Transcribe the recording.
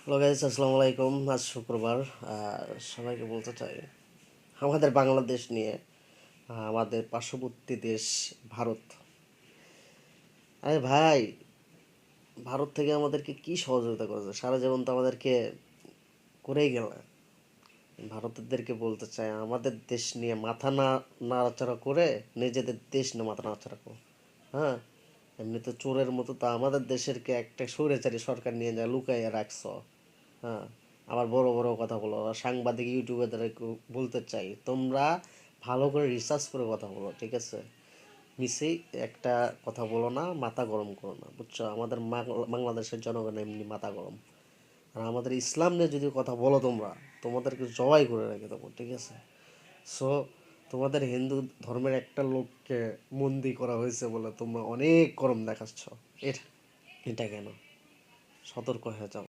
Hello guys, আসসালামু আলাইকুম। আজ শুক্রবার। সবাইকে বলতে চাই আমাদের বাংলাদেশ নিয়ে, আমাদের পার্শ্ববর্তী দেশ ভারত। আরে ভাই, ভারত থেকে আমাদেরকে কি সহযোগিতা করেছে? সারা জীবন তো আমাদেরকে করেই গেল। ভারতীয়দেরকে বলতে চাই আমাদের দেশ নিয়ে মাথা না নাড়াচাড়া করে নিজেদের দেশ নিয়ে মাথা নাড়াচাড়া করো। হ্যাঁ, এমনি তো চোরের মতো তো আমাদের দেশেরকে একটা স্বৈরাচারী সরকার নিয়ে যায় লুকাইয়া রাখছো। হ্যাঁ, আবার বড় বড় কথা বলো। আর সাংবাদিক ইউটিউবারদেরকে বলতে চাই, তোমরা ভালো করে রিসার্চ করে কথা বলো, ঠিক আছে? মিসেই একটা কথা বলো না, মাথা গরম করো না, বুঝছো? আমাদের বাংলাদেশের জনগণ এমনি মাথা গরম। আর আমাদের ইসলাম নিয়ে যদি কথা বলো তোমরা, তোমাদেরকে জবাই করে রেখে দেবো, ঠিক আছে? সো তোমাদের হিন্দু ধর্মের একটা লোককে বন্দি করা হয়েছে বলে তোমরা অনেক গরম দেখাচ্ছ। এটা এটা কেন? সতর্ক হয়ে যাও।